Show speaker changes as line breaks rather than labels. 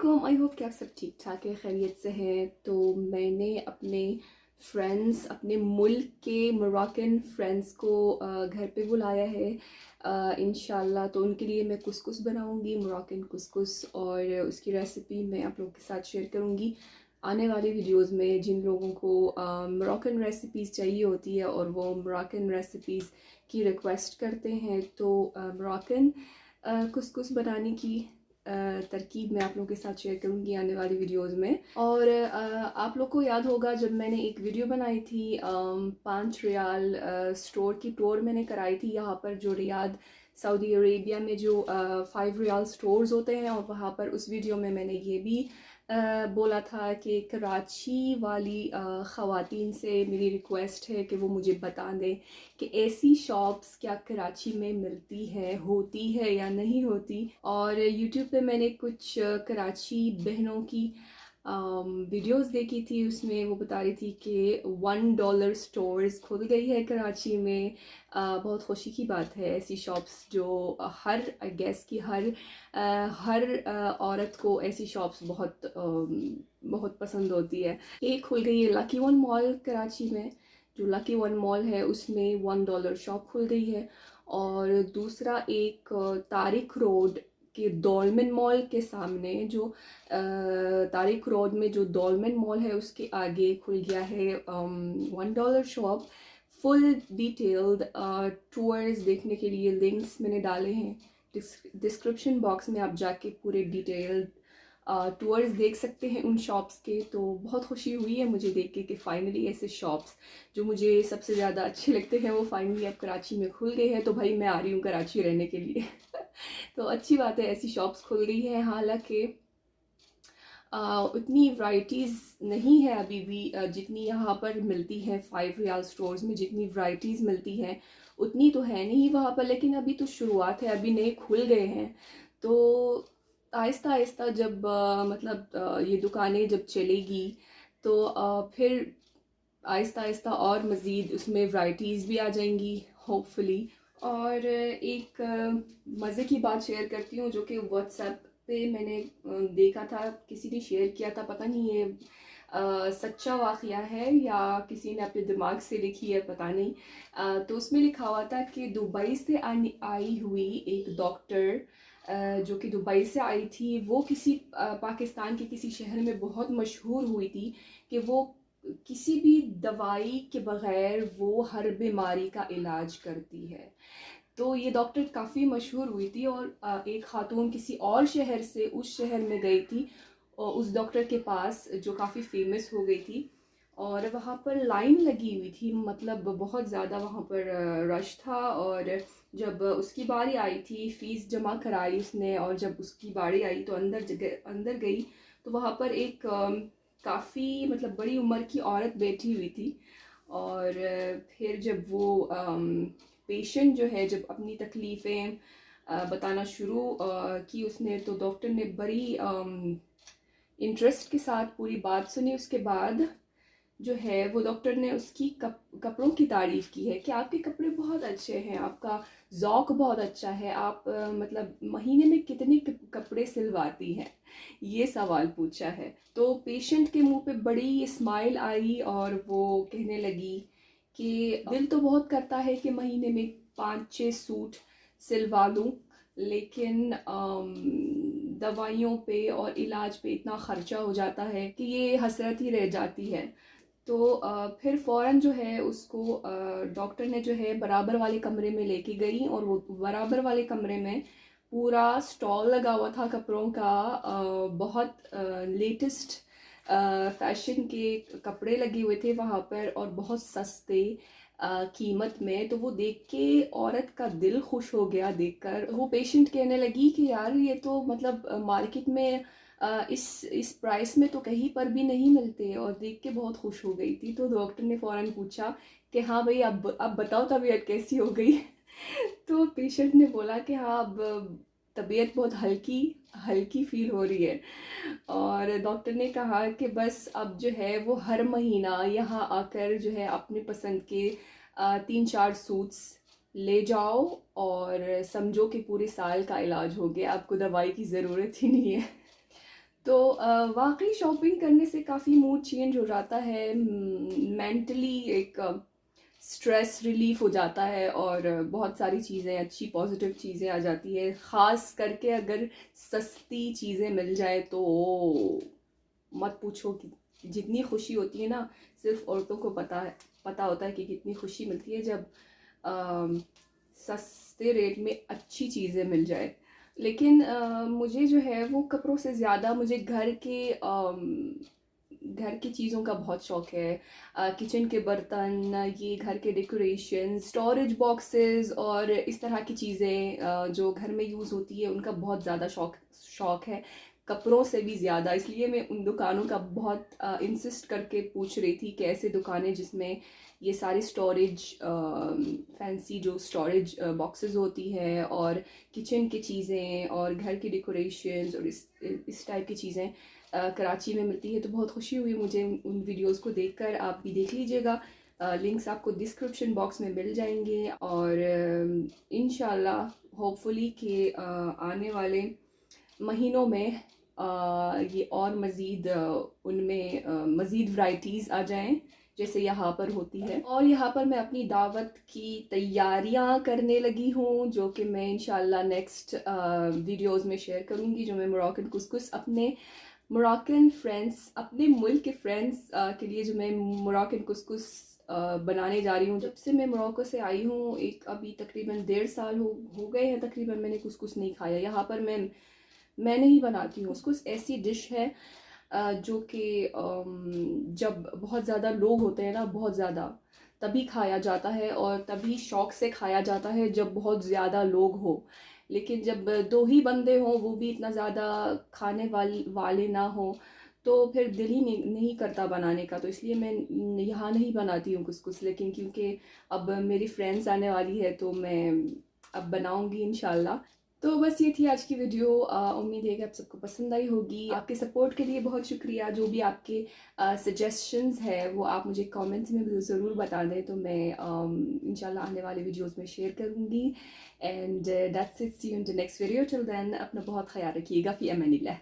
अस्सलामुअलैकुम। I hope कि आप सब ठीक ठाक है, खैरियत से हैं। तो मैंने अपने फ्रेंड्स, अपने मुल्क के मोरक्कन फ्रेंड्स को घर पे बुलाया है इंशाल्लाह। तो उनके लिए मैं कुसकुस बनाऊंगी, मोरक्कन कुसकुस, और उसकी रेसिपी मैं आप लोगों के साथ शेयर करूंगी आने वाले वीडियोस में। जिन लोगों को मोरक्कन रेसिपीज़ चाहिए होती है और वो मोरक्कन रेसिपीज़ की रिक्वेस्ट करते हैं, तो मोरक्कन कुसकुस बनाने की तरकीब मैं आप लोगों के साथ शेयर करूंगी आने वाली वीडियोस में। और आप लोग को याद होगा जब मैंने एक वीडियो बनाई थी 5 रियाल स्टोर की टूर मैंने कराई थी यहाँ पर, जो रियाद सऊदी अरेबिया में जो 5 रियाल स्टोर्स होते हैं। और वहाँ पर उस वीडियो में मैंने ये भी बोला था कि कराची वाली ख़वातीन से मेरी रिक्वेस्ट है कि वो मुझे बता दें कि ऐसी शॉप्स क्या कराची में मिलती है, होती है या नहीं होती। और यूट्यूब पे मैंने कुछ कराची बहनों की वीडियोस देखी थी, उसमें वो बता रही थी कि $1 स्टोर्स खुल गई है कराची में। बहुत खुशी की बात है, ऐसी शॉप्स जो हर आई गेस कि हर औरत को ऐसी शॉप्स बहुत पसंद होती है। एक खुल गई है लकी वन मॉल कराची में, जो लकी वन मॉल है उसमें $1 शॉप खुल गई है। और दूसरा एक तारिक रोड के डोलमेन मॉल के सामने, जो तारिक रोड में जो डोलमेन मॉल है उसके आगे खुल गया है $1 शॉप। फुल डिटेल्ड टूर्स देखने के लिए लिंक्स मैंने डाले हैं डिस्क्रिप्शन बॉक्स में, आप जाके पूरे डिटेल्ड टूर्स देख सकते हैं उन शॉप्स के। तो बहुत खुशी हुई है मुझे देख के कि फ़ाइनली ऐसे शॉप्स जो मुझे सबसे ज़्यादा अच्छे लगते हैं वो फ़ाइनली अब कराची में खुल गए हैं। तो भाई मैं आ रही हूँ कराची रहने के लिए तो अच्छी बात है, ऐसी शॉप्स खुल गई हैं। हालांकि उतनी वैरायटीज़ नहीं है अभी भी जितनी यहाँ पर मिलती है 5 रियाल स्टोर्स में, जितनी वैरायटीज़ मिलती हैं उतनी तो है नहीं वहाँ पर। लेकिन अभी तो शुरुआत है, अभी नए खुल गए हैं। तो आहिस्ता आहिस्ता जब ये दुकानें जब चलेगी तो फिर आहिस्ता आहिस्ता और मज़ीद उसमें वैरायटीज़ भी आ जाएंगी होपफुली। और एक मज़े की बात शेयर करती हूँ, जो कि व्हाट्सएप पे मैंने देखा था, किसी ने शेयर किया था, पता नहीं ये सच्चा वाक़या है या किसी ने अपने दिमाग से लिखी है, पता नहीं। तो उसमें लिखा हुआ था कि दुबई से आई हुई एक डॉक्टर जो कि दुबई से आई थी, वो किसी पाकिस्तान के किसी शहर में बहुत मशहूर हुई थी कि वो किसी भी दवाई के बग़ैर वो हर बीमारी का इलाज करती है। तो ये डॉक्टर काफ़ी मशहूर हुई थी और एक खातून किसी और शहर से उस शहर में गई थी और उस डॉक्टर के पास, जो काफ़ी फेमस हो गई थी। और वहाँ पर लाइन लगी हुई थी, मतलब बहुत ज़्यादा वहाँ पर रश था। और जब उसकी बारी आई थी, फ़ीस जमा कराई उसने, और जब उसकी बारी आई तो अंदर गई तो वहाँ पर एक काफ़ी मतलब बड़ी उम्र की औरत बैठी हुई थी। और फिर जब वो पेशेंट जो है जब अपनी तकलीफ़ें बताना शुरू की उसने, तो डॉक्टर ने बड़ी इंटरेस्ट के साथ पूरी बात सुनी। उसके बाद जो है वो डॉक्टर ने उसकी कपड़ों की तारीफ़ की है कि आपके कपड़े बहुत अच्छे हैं, आपका ज़ौक़ बहुत अच्छा है, आप मतलब महीने में कितने कपड़े सिलवाती हैं, ये सवाल पूछा है। तो पेशेंट के मुंह पे बड़ी स्माइल आई और वो कहने लगी कि दिल तो बहुत करता है कि महीने में 5-6 सूट सिलवा लूँ, लेकिन दवाइयों पे और इलाज पे इतना ख़र्चा हो जाता है कि ये हसरत ही रह जाती है। तो फिर फ़ौरन जो है उसको डॉक्टर ने जो है बराबर वाले कमरे में लेके गई, और वो बराबर वाले कमरे में पूरा स्टॉल लगा हुआ था कपड़ों का। बहुत लेटेस्ट फैशन के कपड़े लगे हुए थे वहाँ पर, और बहुत सस्ते कीमत में। तो वो देख के औरत का दिल खुश हो गया देखकर। वो पेशेंट कहने लगी कि यार ये तो मतलब मार्केट में इस प्राइस में तो कहीं पर भी नहीं मिलते, और देख के बहुत खुश हो गई थी। तो डॉक्टर ने फ़ौरन पूछा कि हाँ भाई अब बताओ तबीयत कैसी हो गई तो पेशेंट ने बोला कि हाँ अब तबीयत बहुत हल्की हल्की फील हो रही है। और डॉक्टर ने कहा कि बस अब जो है वो हर महीना यहाँ आकर जो है अपने पसंद के 3-4 सूट्स ले जाओ, और समझो कि पूरे साल का इलाज हो गया, आपको दवाई की ज़रूरत ही नहीं है तो वाक़ई शॉपिंग करने से काफ़ी मूड चेंज हो जाता है, मेंटली एक स्ट्रेस रिलीफ हो जाता है और बहुत सारी चीज़ें अच्छी पॉजिटिव चीज़ें आ जाती है। ख़ास करके अगर सस्ती चीज़ें मिल जाए तो मत पूछो कि जितनी खुशी होती है ना, सिर्फ औरतों को पता होता है कि कितनी खुशी मिलती है जब सस्ते रेट में अच्छी चीज़ें मिल जाए। लेकिन मुझे जो है वो कपड़ों से ज़्यादा मुझे घर की चीज़ों का बहुत शौक है। किचन के बर्तन, ये घर के डेकोरेशन, स्टोरेज बॉक्सेस और इस तरह की चीज़ें जो घर में यूज़ होती है उनका बहुत ज़्यादा शौक है, कपड़ों से भी ज़्यादा। इसलिए मैं उन दुकानों का बहुत इंसिस्ट करके पूछ रही थी कि ऐसे दुकानें जिसमें ये सारी स्टोरेज फैंसी जो स्टोरेज बॉक्सेस होती है और किचन की चीज़ें और घर की डेकोरेशंस और इस टाइप की चीज़ें कराची में मिलती है। तो बहुत खुशी हुई मुझे उन वीडियोस को देखकर। आप भी देख लीजिएगा, लिंक्स आपको डिस्क्रिप्शन बॉक्स में मिल जाएंगे और इंशाल्लाह होपफुली कि आने वाले महीनों में ये और मज़ीद उनमें मज़ीद वैरायटीज़ आ जाएं जैसे यहाँ पर होती है। और यहाँ पर मैं अपनी दावत की तैयारियाँ करने लगी हूँ जो कि मैं इंशाल्लाह नेक्स्ट वीडियोज़ में शेयर करूँगी, जो मैं मोरक्कन कुसकुस अपने मोरक्कन फ्रेंड्स, अपने मुल्क के फ्रेंड्स के लिए जो मैं मोरक्कन कुसकुस बनाने जा रही हूँ। जब से मैं मोरक्को से आई हूँ, एक अभी तकरीबन 1.5 साल हो गए हैं तकरीबन, मैंने कुसकुस नहीं खाया। यहाँ पर मैं नहीं बनाती हूँ। कुसकुस ऐसी डिश है जो कि जब बहुत ज़्यादा लोग होते हैं ना, बहुत ज़्यादा, तभी खाया जाता है और तभी शौक से खाया जाता है जब बहुत ज़्यादा लोग हो। लेकिन जब दो ही बंदे हों, वो भी इतना ज़्यादा खाने वाले ना हो, तो फिर दिल ही नहीं करता बनाने का। तो इसलिए मैं यहाँ नहीं बनाती हूँ कुछ। लेकिन क्योंकि अब मेरी फ्रेंड्स आने वाली है तो मैं अब बनाऊँगी इंशाल्लाह। तो बस ये थी आज की वीडियो। उम्मीद है कि आप सबको पसंद आई होगी। आपके सपोर्ट के लिए बहुत शुक्रिया। जो भी आपके सजेशंस है वो आप मुझे कमेंट्स में ज़रूर बता दें, तो मैं इंशाल्लाह आने वाले वीडियोस में शेयर करूँगी। And that's it, see you in the next video. Till then अपना बहुत ख्याल रखिएगा। फ़ी अमानिल्लाह।